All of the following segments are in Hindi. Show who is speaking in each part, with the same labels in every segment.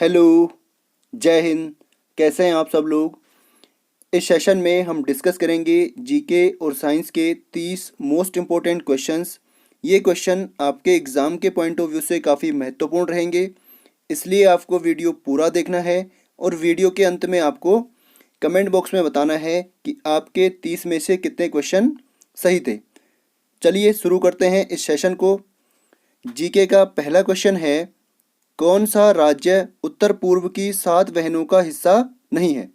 Speaker 1: हेलो, जय हिंद। कैसे हैं आप सब लोग। इस सेशन में हम डिस्कस करेंगे जीके और साइंस के 30 मोस्ट इम्पोर्टेंट क्वेश्चंस। ये क्वेश्चन आपके एग्ज़ाम के पॉइंट ऑफ व्यू से काफ़ी महत्वपूर्ण रहेंगे, इसलिए आपको वीडियो पूरा देखना है और वीडियो के अंत में आपको कमेंट बॉक्स में बताना है कि आपके 30 में से कितने क्वेश्चन सही थे। चलिए शुरू करते हैं इस सेशन को। जीके का पहला क्वेश्चन है, कौन सा राज्य उत्तर पूर्व की 7 बहनों का हिस्सा नहीं है।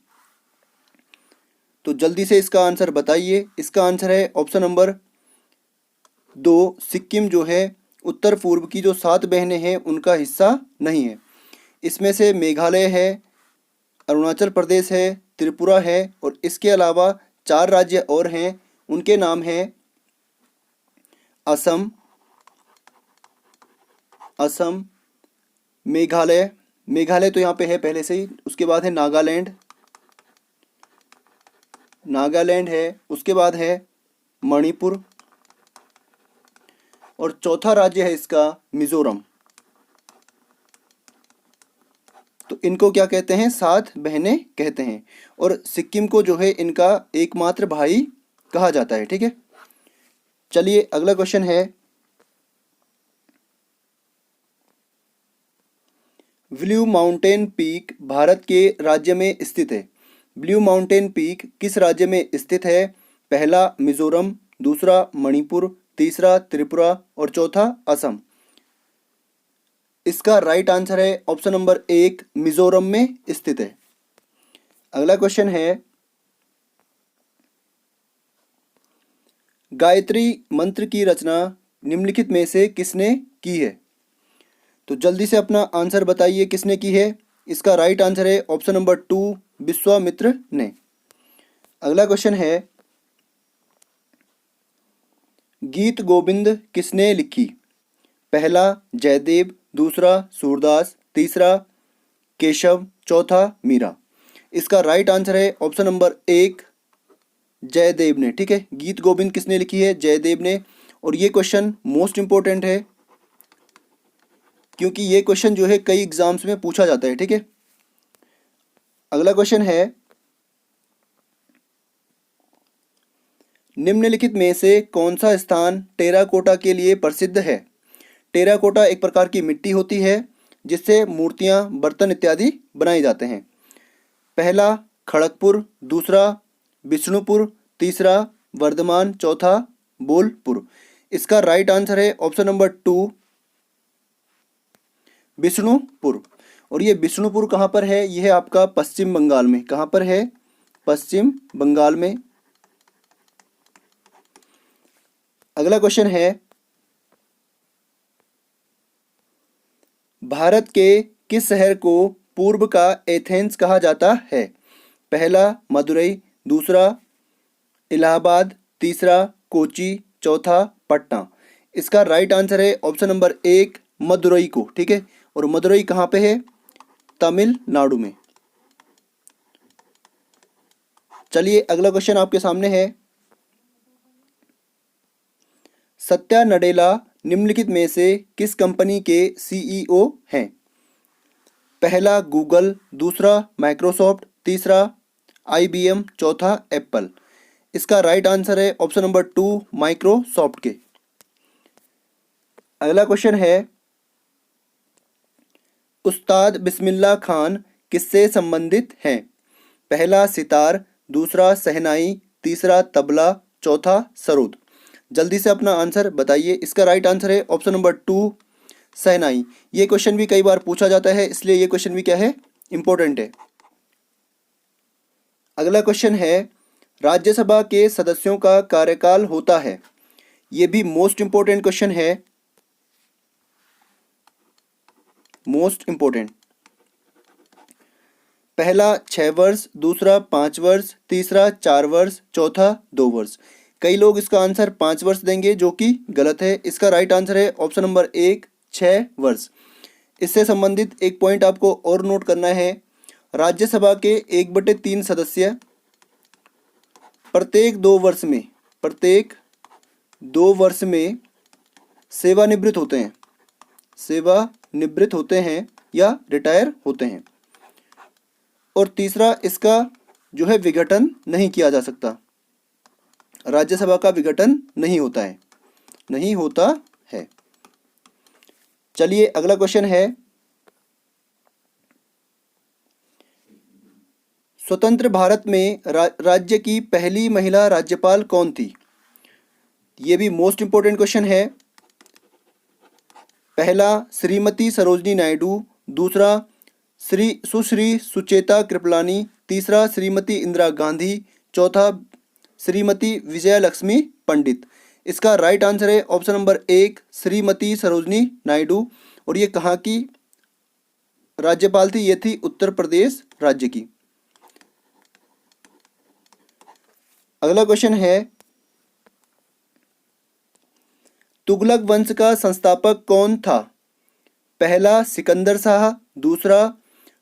Speaker 1: तो जल्दी से इसका आंसर बताइए। इसका आंसर है ऑप्शन नंबर 2, सिक्किम जो है उत्तर पूर्व की जो 7 बहनें हैं उनका हिस्सा नहीं है। इसमें से मेघालय है, अरुणाचल प्रदेश है, त्रिपुरा है और इसके अलावा 4 राज्य और हैं। उनके नाम हैं असम, मेघालय तो यहाँ पे है पहले से ही। उसके बाद है नागालैंड है। उसके बाद है मणिपुर और चौथा राज्य है इसका मिजोरम। तो इनको क्या कहते हैं, 7 बहनें कहते हैं और सिक्किम को जो है इनका एकमात्र भाई कहा जाता है। ठीक है, चलिए अगला क्वेश्चन है, ब्लू माउंटेन पीक भारत के राज्य में स्थित है। ब्लू माउंटेन पीक किस राज्य में स्थित है। पहला मिजोरम, दूसरा मणिपुर, तीसरा त्रिपुरा और चौथा असम। इसका राइट आंसर है ऑप्शन नंबर 1, मिजोरम में स्थित है। अगला क्वेश्चन है, गायत्री मंत्र की रचना निम्नलिखित में से किसने की है। तो जल्दी से अपना आंसर बताइए किसने की है। इसका राइट आंसर है ऑप्शन नंबर 2, विश्वामित्र ने। अगला क्वेश्चन है, गीत गोविंद किसने लिखी। पहला जयदेव, दूसरा सूरदास, तीसरा केशव, चौथा मीरा। इसका राइट आंसर है ऑप्शन नंबर 1, जयदेव ने। ठीक है, गीत गोविंद किसने लिखी है, जयदेव ने। और ये क्वेश्चन मोस्ट इंपॉर्टेंट है क्योंकि ये क्वेश्चन जो है कई एग्जाम्स में पूछा जाता है। ठीक है, अगला क्वेश्चन है, निम्नलिखित में से कौन सा स्थान टेराकोटा के लिए प्रसिद्ध है। टेराकोटा एक प्रकार की मिट्टी होती है जिससे मूर्तियां, बर्तन इत्यादि बनाए जाते हैं। पहला खड़गपुर, दूसरा विष्णुपुर, तीसरा वर्धमान, चौथा बोलपुर। इसका राइट आंसर है ऑप्शन नंबर 2, विष्णुपुर। और ये विष्णुपुर कहाँ पर है, यह है आपका पश्चिम बंगाल में। कहाँ पर है, पश्चिम बंगाल में। अगला क्वेश्चन है, भारत के किस शहर को पूर्व का एथेंस कहा जाता है। पहला मदुरई, दूसरा इलाहाबाद, तीसरा कोची, चौथा पटना। इसका राइट आंसर है ऑप्शन नंबर 1, मदुरई को। ठीक है, और मदुरई कहाँ पे है, तमिलनाडु में। चलिए अगला क्वेश्चन आपके सामने है, सत्या नडेला निम्नलिखित में से किस कंपनी के सीईओ हैं। पहला गूगल, दूसरा माइक्रोसॉफ्ट, तीसरा आईबीएम, चौथा एप्पल। इसका राइट आंसर है ऑप्शन नंबर 2, माइक्रोसॉफ्ट के। अगला क्वेश्चन है, उस्ताद बिस्मिल्लाह खान किससे संबंधित हैं। पहला सितार, दूसरा शहनाई, तीसरा तबला, चौथा सरोद। जल्दी से अपना आंसर बताइए। इसका राइट आंसर है ऑप्शन नंबर 2, शहनाई। ये क्वेश्चन भी कई बार पूछा जाता है, इसलिए ये क्वेश्चन भी क्या है, इंपॉर्टेंट है। अगला क्वेश्चन है, राज्यसभा के सदस्यों का कार्यकाल होता है। ये भी मोस्ट इंपॉर्टेंट क्वेश्चन है, मोस्ट इंपॉर्टेंट। पहला 6 वर्ष, दूसरा 5 वर्ष, तीसरा 4 वर्ष, चौथा 2 वर्ष। कई लोग इसका आंसर 5 वर्ष देंगे जो कि गलत है। इसका राइट आंसर है ऑप्शन नंबर 1, 6 वर्ष। इससे संबंधित एक पॉइंट आपको और नोट करना है, राज्यसभा के 1/3 सदस्य प्रत्येक 2 वर्ष में सेवानिवृत्त होते हैं। या रिटायर होते हैं। और तीसरा, इसका जो है विघटन नहीं किया जा सकता, राज्यसभा का विघटन नहीं होता है, नहीं होता है। चलिए अगला क्वेश्चन है, स्वतंत्र भारत में राज्य की पहली महिला राज्यपाल कौन थी? ये भी मोस्ट इंपोर्टेंट क्वेश्चन है। पहला श्रीमती सरोजनी नायडू, दूसरा सुश्री सुचेता कृपलानी, तीसरा श्रीमती इंदिरा गांधी, चौथा श्रीमती विजया लक्ष्मी पंडित। इसका राइट आंसर है ऑप्शन नंबर 1 श्रीमती सरोजनी नायडू। और ये कहाँ की राज्यपाल थी? ये थी उत्तर प्रदेश राज्य की। अगला क्वेश्चन है, तुगलक वंश का संस्थापक कौन था? पहला सिकंदर शाह, दूसरा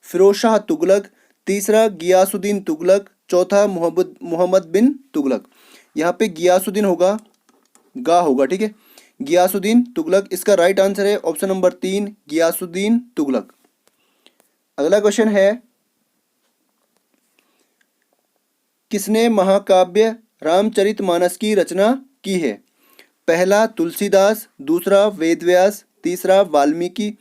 Speaker 1: फिरोज शाह तुगलक, तीसरा गियासुद्दीन तुगलक, चौथा मोहम्मद बिन तुगलक। यहाँ पे गियासुद्दीन होगा, गा होगा, ठीक है, गियासुद्दीन तुगलक। इसका राइट आंसर है ऑप्शन नंबर 3 गियासुद्दीन तुगलक। अगला क्वेश्चन है, किसने महाकाव्य रामचरितमानस की रचना की है? पहला तुलसीदास, दूसरा वेदव्यास, तीसरा वाल्मीकि,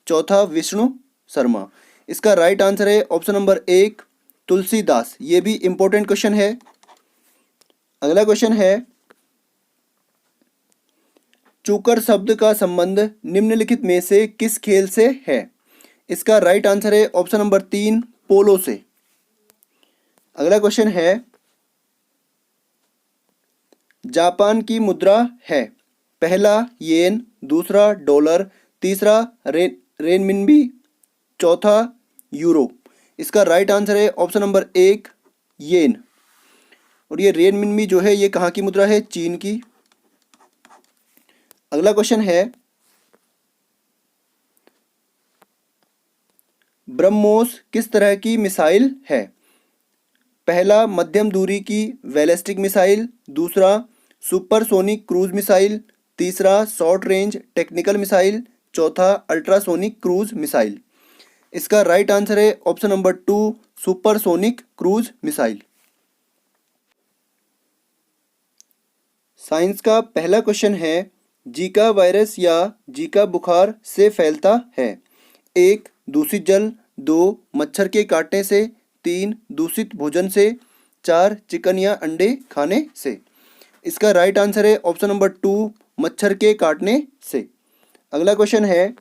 Speaker 1: चौथा विष्णु शर्मा। इसका राइट आंसर है ऑप्शन नंबर 1 तुलसीदास। ये भी इंपॉर्टेंट क्वेश्चन है। अगला क्वेश्चन है, चूकर शब्द का संबंध निम्नलिखित में से किस खेल से है? इसका राइट आंसर है ऑप्शन नंबर 3 पोलो से। अगला क्वेश्चन है, जापान की मुद्रा है? पहला येन, दूसरा डॉलर, तीसरा रेनमिनबी, चौथा यूरो। इसका राइट आंसर है ऑप्शन नंबर 1 येन। और ये रेनमिनबी जो है ये कहाँ की मुद्रा है? चीन की। अगला क्वेश्चन है, ब्रह्मोस किस तरह की मिसाइल है? पहला मध्यम दूरी की बैलिस्टिक मिसाइल, दूसरा सुपरसोनिक क्रूज मिसाइल, तीसरा शॉर्ट रेंज टेक्निकल मिसाइल, चौथा अल्ट्रासोनिक क्रूज मिसाइल। इसका राइट आंसर है option number 2 supersonic cruise missile. Science का पहला क्वेश्चन है, जीका वायरस या जीका बुखार से फैलता है? 1 दूषित जल, 2 मच्छर के काटने से, 3 दूषित भोजन से, 4 चिकन या अंडे खाने से। इसका राइट आंसर है ऑप्शन नंबर 2 मच्छर के काटने से। अगला क्वेश्चन है,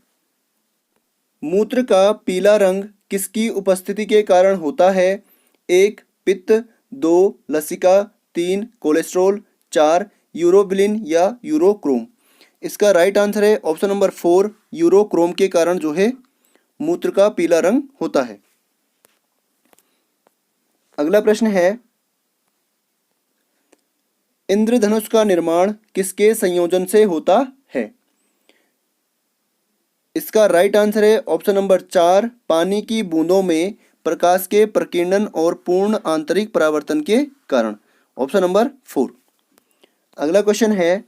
Speaker 1: मूत्र का पीला रंग किसकी उपस्थिति के कारण होता है? 1 पित्त, 2 लसिका, 3 कोलेस्ट्रॉल, 4 यूरोबिलिन या यूरोक्रोम। इसका राइट आंसर है ऑप्शन नंबर 4 यूरोक्रोम के कारण जो है मूत्र का पीला रंग होता है। अगला प्रश्न है, इंद्रधनुष का निर्माण किसके संयोजन से होता है? इसका राइट आंसर है ऑप्शन नंबर 4 पानी की बूंदों में प्रकाश के प्रकीर्णन और पूर्ण आंतरिक परावर्तन के कारण, ऑप्शन नंबर 4। अगला क्वेश्चन है,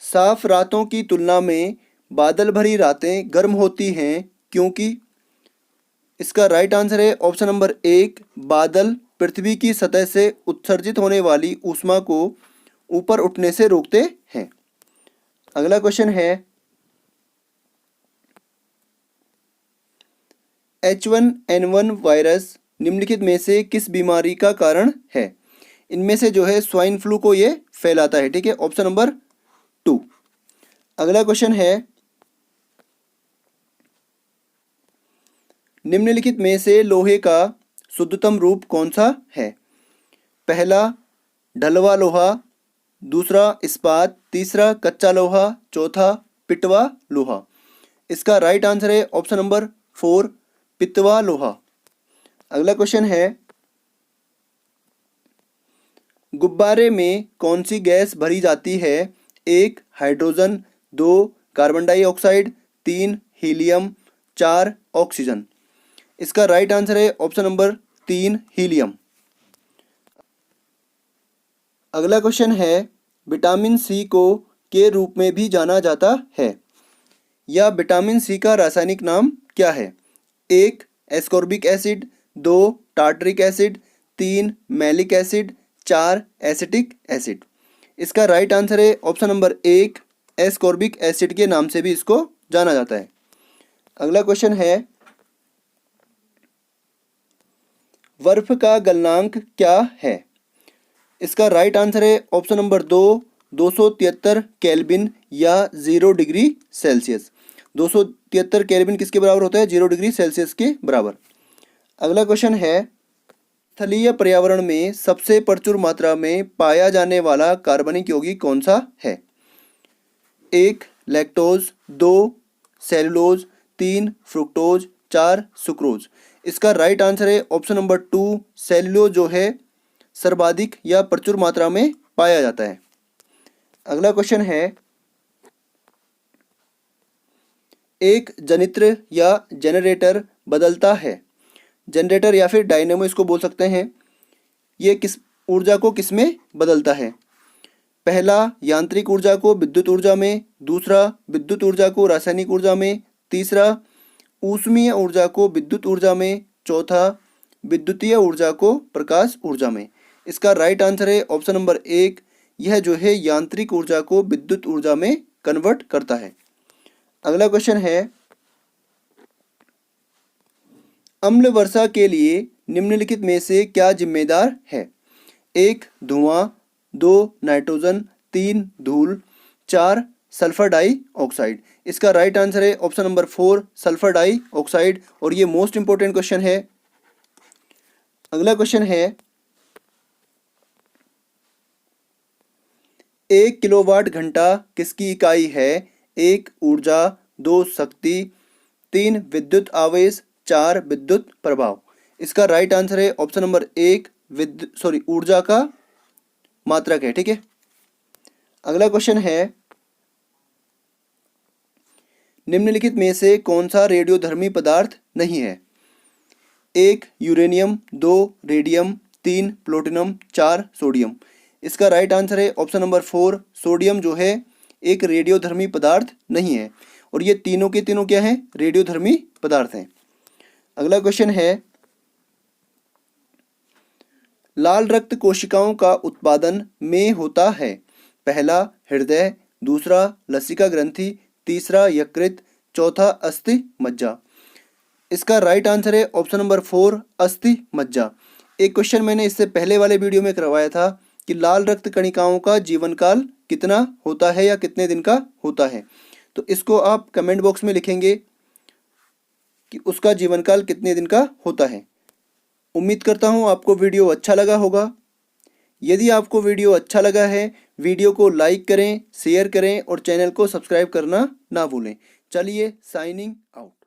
Speaker 1: साफ रातों की तुलना में बादल भरी रातें गर्म होती हैं क्योंकि? इसका राइट आंसर है ऑप्शन नंबर 1 बादल पृथ्वी की सतह से उत्सर्जित होने वाली ऊष्मा को ऊपर उठने से रोकते हैं। अगला क्वेश्चन है, H1N1 वायरस निम्नलिखित में से किस बीमारी का कारण है? इनमें से जो है स्वाइन फ्लू को ये फैलाता है, ठीक है, ऑप्शन नंबर 2। अगला क्वेश्चन है, निम्नलिखित में से लोहे का शुद्धतम रूप कौन सा है? पहला ढलवा लोहा, दूसरा इस्पात, तीसरा कच्चा लोहा, चौथा पिटवा लोहा। इसका राइट आंसर है ऑप्शन नंबर 4 पितवा लोहा। अगला क्वेश्चन है, गुब्बारे में कौन सी गैस भरी जाती है? 1 hydrogen, 2 carbon dioxide, 3 helium, 4 oxygen. इसका राइट आंसर है ऑप्शन नंबर 3 हीलियम। अगला क्वेश्चन है, विटामिन सी को के रूप में भी जाना जाता है? या विटामिन सी का रासायनिक नाम क्या है? 1 ascorbic acid, 2 tartaric acid, 3 malic acid, 4 acetic acid. इसका राइट आंसर है ऑप्शन नंबर 1 एस्कॉर्बिक एसिड के नाम से भी इसको जाना जाता है। अगला क्वेश्चन है, बर्फ का गलनांक क्या है? इसका राइट आंसर है ऑप्शन नंबर 2 273 केल्विन या 0 डिग्री सेल्सियस। 273 केल्विन किसके बराबर होता है? 0 डिग्री सेल्सियस के बराबर। अगला क्वेश्चन है, स्थलीय पर्यावरण में सबसे प्रचुर मात्रा में पाया जाने वाला कार्बनिक यौगिक कौन सा है? 1 लैक्टोज, 2 सेलुलोज, 3 फ्रुक्टोज, 4 सुक्रोज। इसका राइट आंसर है ऑप्शन नंबर 2 सेलुलोज जो है सर्वाधिक या प्रचुर मात्रा में पाया जाता है। अगला क्वेश्चन है, एक जनित्र या जनरेटर बदलता है, जनरेटर या फिर डायनेमो इसको बोल सकते हैं, ये किस ऊर्जा को किस में बदलता है? पहला यांत्रिक ऊर्जा को विद्युत ऊर्जा में, दूसरा विद्युत ऊर्जा को रासायनिक ऊर्जा में, तीसरा ऊष्मीय ऊर्जा को विद्युत ऊर्जा में, चौथा विद्युतीय ऊर्जा को प्रकाश ऊर्जा में। इसका राइट आंसर है ऑप्शन नंबर 1, यह जो है यांत्रिक ऊर्जा को विद्युत ऊर्जा में कन्वर्ट करता है। अगला क्वेश्चन है, अम्ल वर्षा के लिए निम्नलिखित में से क्या जिम्मेदार है? 1 धुआं, 2 नाइट्रोजन, 3 धूल, 4 सल्फर डाइऑक्साइड। इसका राइट आंसर है ऑप्शन नंबर 4 सल्फर डाइऑक्साइड, और ये मोस्ट इंपॉर्टेंट क्वेश्चन है। अगला क्वेश्चन है, 1 किलोवाट घंटा किसकी इकाई है? 1 ऊर्जा, 2 शक्ति, 3 विद्युत आवेश, 4 विद्युत प्रभाव। इसका राइट आंसर है ऑप्शन नंबर 1 ऊर्जा का मात्रक है। ठीक है। अगला क्वेश्चन है, निम्नलिखित में से कौन सा रेडियोधर्मी पदार्थ नहीं है? 1 यूरेनियम, 2 रेडियम, 3 प्लूटोनियम, 4 सोडियम। इसका राइट आंसर है ऑप्शन नंबर 4 सोडियम जो है एक रेडियोधर्मी पदार्थ नहीं है, और ये तीनों के तीनों क्या हैं? रेडियोधर्मी पदार्थ हैं। अगला क्वेश्चन है, लाल रक्त कोशिकाओं का उत्पादन में होता है? पहला हृदय, दूसरा लसिका ग्रंथि, तीसरा यकृत, चौथा अस्थि मज्जा। इसका राइट आंसर है ऑप्शन नंबर 4 अस्थि मज्जा। एक क्वेश्चन मैंने इससे पहले वाले वीडियो में करवाया था कि लाल रक्त कणिकाओं का जीवन काल कितना होता है या कितने दिन का होता है, तो इसको आप कमेंट बॉक्स में लिखेंगे कि उसका जीवन काल कितने दिन का होता है। उम्मीद करता हूँ आपको वीडियो अच्छा लगा होगा। यदि आपको वीडियो अच्छा लगा है, वीडियो को लाइक करें, शेयर करें और चैनल को सब्सक्राइब करना ना भूलें। चलिए साइनिंग आउट।